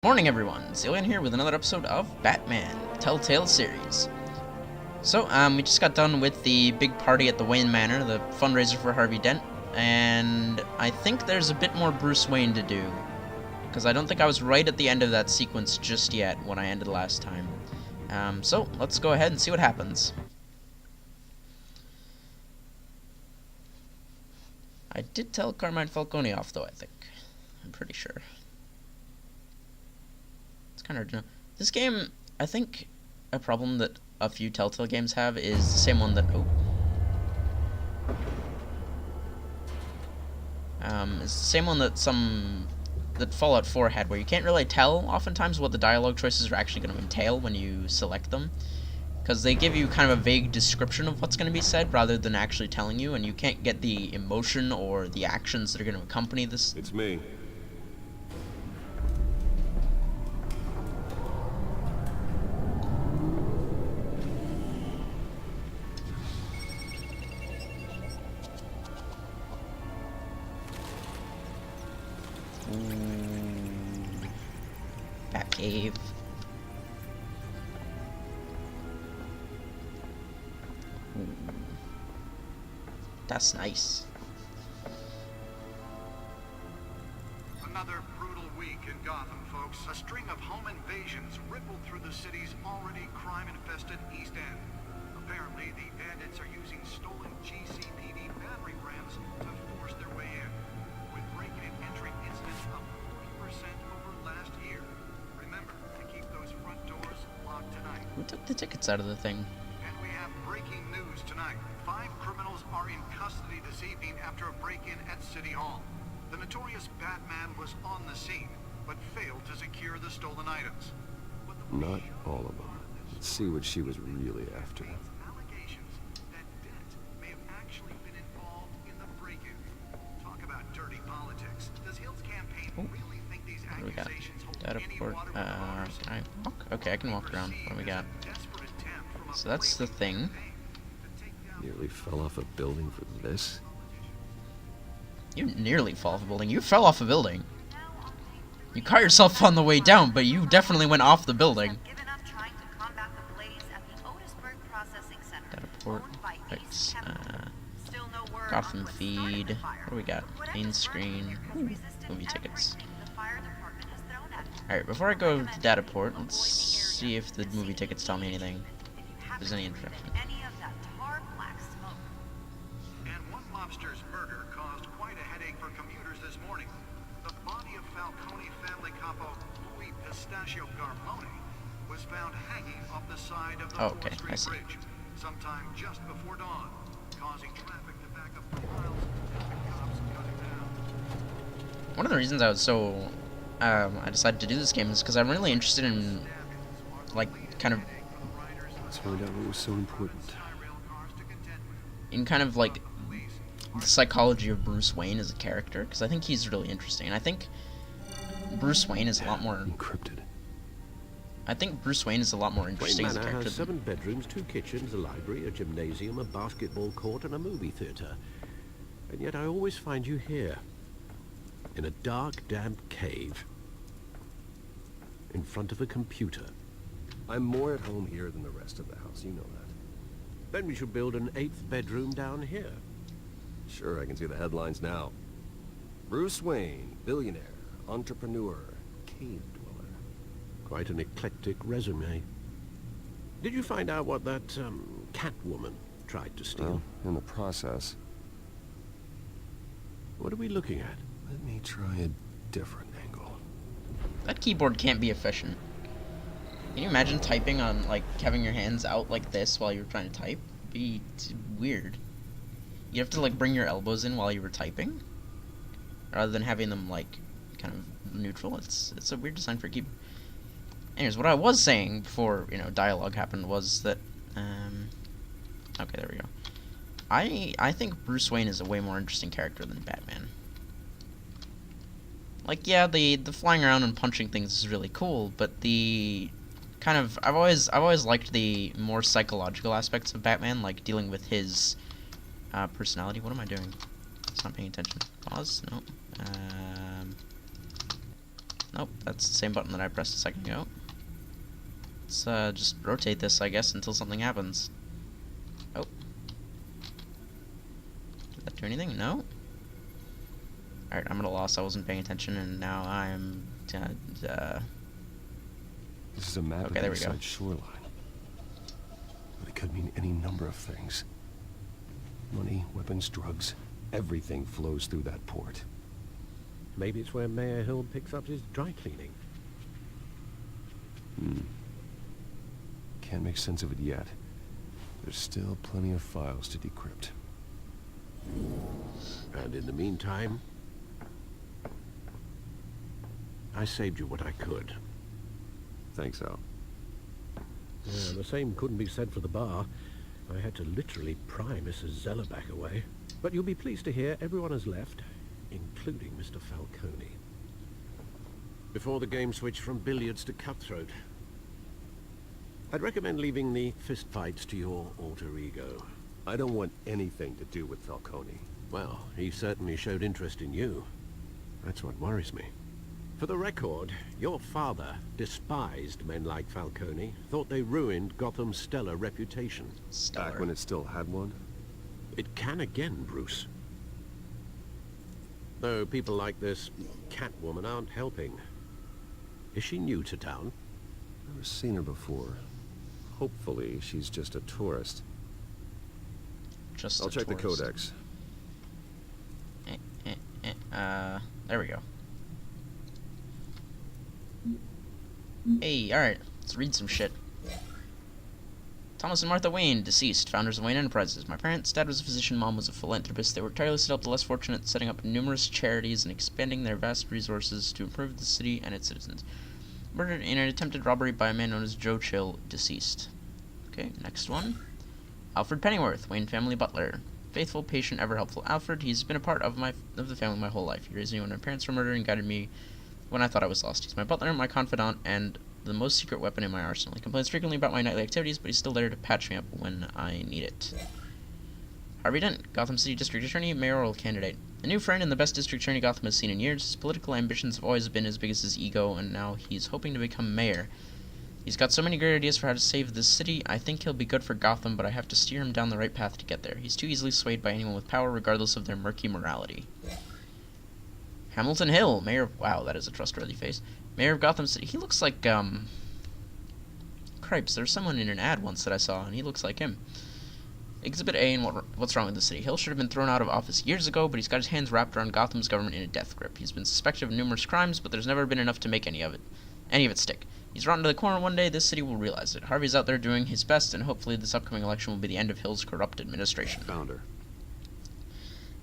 Morning everyone, Zillion here with another episode of Batman, Telltale series. So, we just got done with the big party at the Wayne Manor, the fundraiser for Harvey Dent, and I think there's a bit more Bruce Wayne to do, because I don't think I was right at the end of that sequence just yet when I ended last time. So, let's go ahead and see what happens. I did tell Carmine Falcone off though, I think. I'm pretty sure. This game, I think a problem that a few Telltale games have is the same one that it's the same one that Fallout 4 had, where you can't really tell oftentimes what the dialogue choices are actually going to entail when you select them, because they give you kind of a vague description of what's going to be said rather than actually telling you, and you can't get the emotion or the actions that are going to accompany this. It's me. Batcave. That's nice. Another brutal week in Gotham, folks. A string of home invasions rippled through the city's already crime-infested East End. Apparently, the bandits are using stolen GCPD battering rams to force their way in, with breaking and entering incidents up 40% over last year. Remember to keep those front doors locked tonight. Who took the tickets out of the thing? And we have breaking news tonight. 5 criminals are in custody this evening after a break-in at City Hall. The notorious Batman was on the scene, but failed to secure the stolen items. Not all of them. Let's see what she was really after. Allegations that Dent may have actually been involved in the break-in. Talk about dirty politics. Does Hill's campaign really think these accusations hold Data any port. water with voters? Can I walk? Okay, I can walk around. What do we got? Desperate attempt from a So that's the thing. Nearly fell off a building for this. You nearly fell off a building. You fell off a building. You caught yourself on the way down, but you definitely went off the building. Data port. Fix. Gotham feed. What do we got? Main screen. Ooh, movie tickets. Alright, before I go to data port, let's see if the movie tickets tell me anything. If there's any introduction. And one mobster's murder caused quite a headache for commuters this morning. The body of Falcone family capo Louis Pistachio Garmone was found hanging off the side of the 4th Street Bridge sometime just before dawn, causing traffic to back up for miles and the cops cutting down. One of the reasons I was so I decided to do this game is because I'm really interested in, like, kind of Let's find out what was so important. in kind of like the psychology of Bruce Wayne as a character, because I think he's really interesting, and I think Bruce Wayne is a lot more. Encrypted. I think Bruce Wayne is a lot more interesting Wayne as a Manor character. has 7 bedrooms, 2 kitchens, a library, a gymnasium, a basketball court, and a movie theater. And yet I always find you here, in a dark, damp cave, in front of a computer. I'm more at home here than the rest of the house, you know that. Then we should build an 8th bedroom down here. Sure, I can see the headlines now. Bruce Wayne, billionaire, entrepreneur, cave dweller. Quite an eclectic resume. Did you find out what that, Catwoman tried to steal? Well, in the process. What are we looking at? Let me try a different angle. That keyboard can't be efficient. Can you imagine typing on, like, having your hands out like this while you're trying to type? It'd be weird. You have to, like, bring your elbows in while you were typing, rather than having them, like, kind of neutral. It's a weird design for a keyboard. Anyways, what I was saying before, dialogue happened was that, okay, there we go. I think Bruce Wayne is a way more interesting character than Batman. Like, yeah, the flying around and punching things is really cool, but the kind of I've always liked the more psychological aspects of Batman, like dealing with his personality. What am I doing? It's not paying attention. Pause? No. Nope, that's the same button that I pressed a second ago. Let's just rotate this, I guess, until something happens. Oh. Did that do anything? No? Alright, I'm at a loss. I wasn't paying attention, and now I'm... This is a map Okay, of there the we go. Eastside shoreline. But it could mean any number of things. Money, weapons, drugs. Everything flows through that port. Maybe it's where Mayor Hill picks up his dry cleaning. Can't make sense of it yet. There's still plenty of files to decrypt. And in the meantime, I saved you what I could. Thanks, Al. Yeah, the same couldn't be said for the bar. I had to literally pry Mrs. Zellerback away. But you'll be pleased to hear everyone has left, including Mr. Falcone. Before the game switched from billiards to cutthroat. I'd recommend leaving the fistfights to your alter ego. I don't want anything to do with Falcone. Well, he certainly showed interest in you. That's what worries me. For the record, your father despised men like Falcone, thought they ruined Gotham's stellar reputation. Stellar. Back when it still had one? It can again, Bruce. Though people like this Catwoman aren't helping. Is she new to town? Never seen her before. Hopefully, she's just a tourist. Just I'll a check the tourist. codex. There we go. Hey, alright, let's read some shit. Thomas and Martha Wayne, deceased, founders of Wayne Enterprises. My parents, dad was a physician, mom was a philanthropist. They worked tirelessly to help the less fortunate, setting up numerous charities and expanding their vast resources to improve the city and its citizens. Murdered in an attempted robbery by a man known as Joe Chill, deceased. Okay, next one. Alfred Pennyworth, Wayne family butler. Faithful, patient, ever helpful Alfred. He's been a part of the family my whole life. He raised me when my parents were murdered and guided me when I thought I was lost. He's my butler, my confidant, and the most secret weapon in my arsenal. He complains frequently about my nightly activities, but he's still there to patch me up when I need it. Harvey Dent, Gotham City District Attorney, mayoral candidate. A new friend and the best district attorney Gotham has seen in years. His political ambitions have always been as big as his ego, and now he's hoping to become mayor. He's got so many great ideas for how to save this city. I think he'll be good for Gotham, but I have to steer him down the right path to get there. He's too easily swayed by anyone with power, regardless of their murky morality. Hamilton Hill, mayor of... Wow, that is a trustworthy face. Mayor of Gotham City. He looks like, Cripes, there's someone in an ad once that I saw, and he looks like him. Exhibit A and what's wrong with the city. Hill should have been thrown out of office years ago, but he's got his hands wrapped around Gotham's government in a death grip. He's been suspected of numerous crimes, but there's never been enough to make any of it stick. He's rotten to the corner one day, this city will realize it. Harvey's out there doing his best, and hopefully this upcoming election will be the end of Hill's corrupt administration. Founder.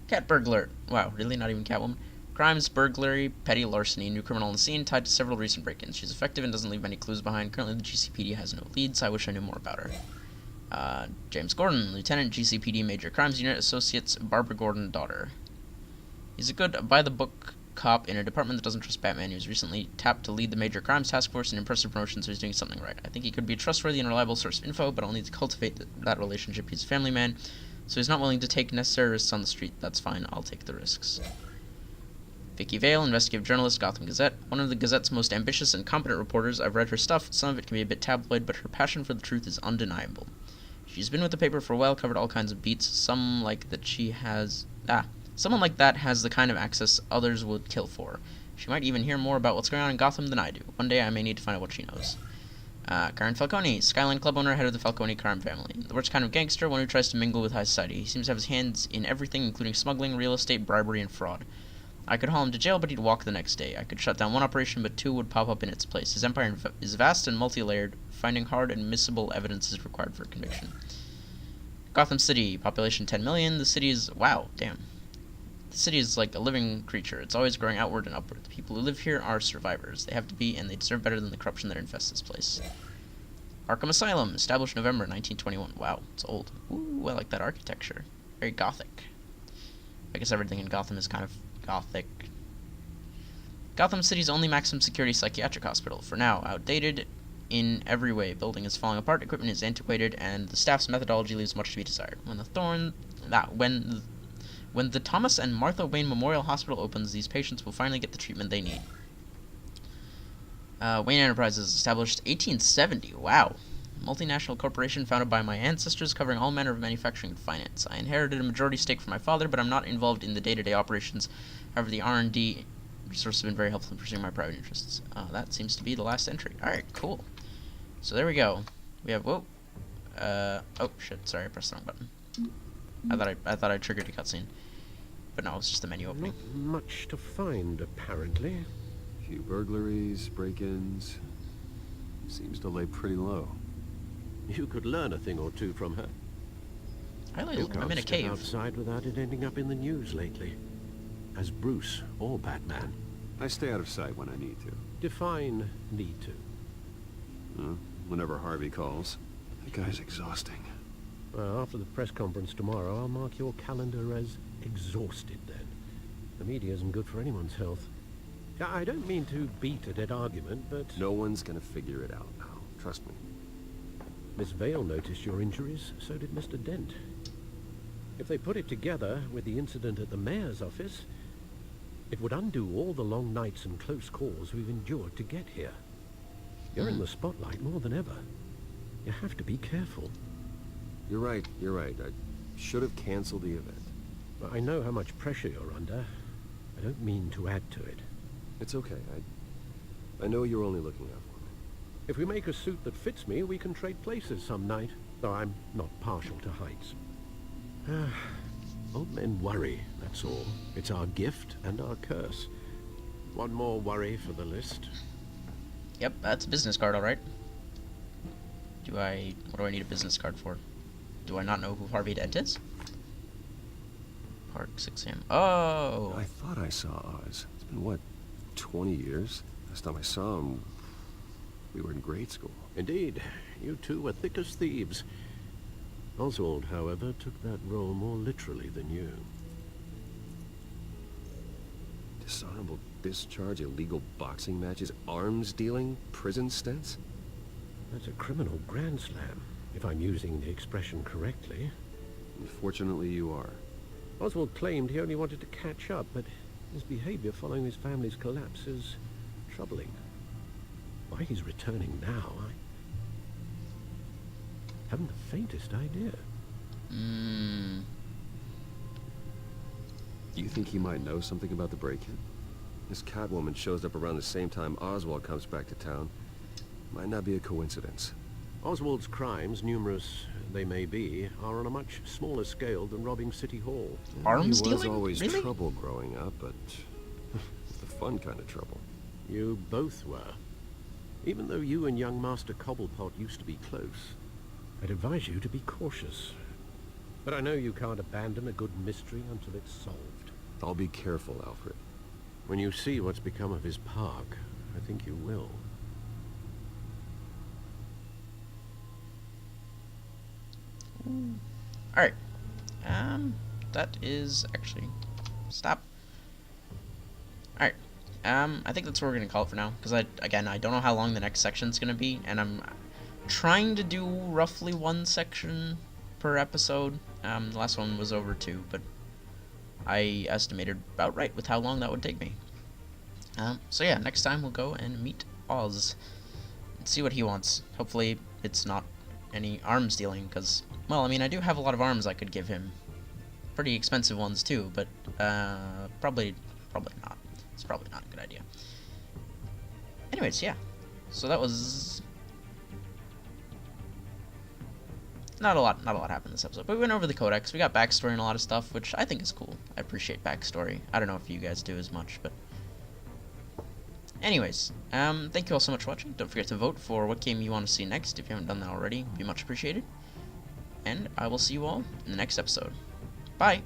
Cat burglar. Wow, really? Not even Catwoman? Crimes, burglary, petty larceny, new criminal on the scene, tied to several recent break-ins. She's effective and doesn't leave many clues behind. Currently the GCPD has no leads. I wish I knew more about her. James Gordon, Lieutenant, GCPD Major Crimes Unit, Associates, Barbara Gordon, daughter. He's a good, by-the-book cop in a department that doesn't trust Batman. He was recently tapped to lead the Major Crimes Task Force, an impressive promotion, so he's doing something right. I think he could be a trustworthy and reliable source of info, but I'll need to cultivate that relationship. He's a family man, so he's not willing to take necessary risks on the street. That's fine, I'll take the risks. Vicky Vale, investigative journalist, Gotham Gazette. One of the Gazette's most ambitious and competent reporters. I've read her stuff. Some of it can be a bit tabloid, but her passion for the truth is undeniable. She's been with the paper for a while, covered all kinds of beats. Someone like that has the kind of access others would kill for. She might even hear more about what's going on in Gotham than I do. One day I may need to find out what she knows. Karen Falcone, Skyline Club owner, head of the Falcone crime family. The worst kind of gangster, one who tries to mingle with high society. He seems to have his hands in everything, including smuggling, real estate, bribery, and fraud. I could haul him to jail, but he'd walk the next day. I could shut down one operation, but two would pop up in its place. His empire is vast and multi-layered. Finding hard and admissible evidence is required for conviction. Gotham City, population 10 million. The city is... Wow, damn. The city is like a living creature. It's always growing outward and upward. The people who live here are survivors. They have to be, and they deserve better than the corruption that infests this place. Arkham Asylum, established November 1921. Wow, it's old. Ooh, I like that architecture. Very gothic. I guess everything in Gotham is kind of gothic. Gotham City's only maximum security psychiatric hospital. For now, outdated in every way. Building is falling apart, equipment is antiquated, and the staff's methodology leaves much to be desired. When the Thomas and Martha Wayne Memorial Hospital opens, these patients will finally get the treatment they need. Wayne Enterprises, established 1870. Wow. Multinational corporation founded by my ancestors, covering all manner of manufacturing and finance. I inherited a majority stake from my father, but I'm not involved in the day-to-day operations. However, the R&D resource has been very helpful in pursuing my private interests. That seems to be the last entry. Alright, cool. So there we go. We have, whoa. Oh, shit, sorry, I pressed the wrong button. I thought I triggered a cutscene. But no, it's just the menu opening. Not much to find, apparently. Few burglaries, break-ins. Seems to lay pretty low. You could learn a thing or two from her. I'm You in can't a step cave. outside without it ending up in the news lately. As Bruce or Batman. I stay out of sight when I need to. Define need to. Whenever Harvey calls. That guy's exhausting. Well, after the press conference tomorrow, I'll mark your calendar as exhausted then. The media isn't good for anyone's health. I don't mean to beat a dead argument, but... No one's gonna figure it out now. Trust me. Miss Vale noticed your injuries, so did Mr. Dent. If they put it together with the incident at the mayor's office, it would undo all the long nights and close calls we've endured to get here. You're in the spotlight more than ever. You have to be careful. You're right. I should have canceled the event. I know how much pressure you're under. I don't mean to add to it. It's okay. I know you're only looking out for me. If we make a suit that fits me, we can trade places some night, though I'm not partial to heights. Old men worry, that's all. It's our gift and our curse. One more worry for the list. Yep, that's a business card, alright. What do I need a business card for? Do I not know who Harvey Dent is? Park, 6 a.m. Oh! I thought I saw Oz. It's been, what, 20 years? Last time I saw him, we were in grade school. Indeed, you two were thick as thieves. Oswald, however, took that role more literally than you. Dishonorable discharge, illegal boxing matches, arms dealing, prison stints? That's a criminal grand slam, if I'm using the expression correctly. Unfortunately, you are. Oswald claimed he only wanted to catch up, but his behavior following his family's collapse is troubling. Why he's returning now, I haven't the faintest idea. Do you think he might know something about the break-in? This Catwoman shows up around the same time Oswald comes back to town. Might not be a coincidence. Oswald's crimes, numerous they may be, are on a much smaller scale than robbing City Hall. Arms He was dealing? always Really? trouble growing up, but it's the fun kind of trouble. You both were. Even though you and young Master Cobblepot used to be close, I'd advise you to be cautious. But I know you can't abandon a good mystery until it's solved. I'll be careful, Alfred. When you see what's become of his park, I think you will. Alright. That is actually... Stop. Alright. I think that's what we're gonna call it for now. Because, I don't know how long the next section's gonna be. And I'm trying to do roughly one section per episode. The last one was over 2, but I estimated about right with how long that would take me. So yeah, next time we'll go and meet Oz. And see what he wants. Hopefully it's not any arms dealing, because... Well, I mean, I do have a lot of arms I could give him. Pretty expensive ones, too, but, probably not. It's probably not a good idea. Anyways, yeah. So that was... Not a lot happened this episode, but we went over the codex, we got backstory and a lot of stuff, which I think is cool. I appreciate backstory. I don't know if you guys do as much, but... Anyways, thank you all so much for watching. Don't forget to vote for what game you want to see next if you haven't done that already. It'd be much appreciated. And I will see you all in the next episode. Bye!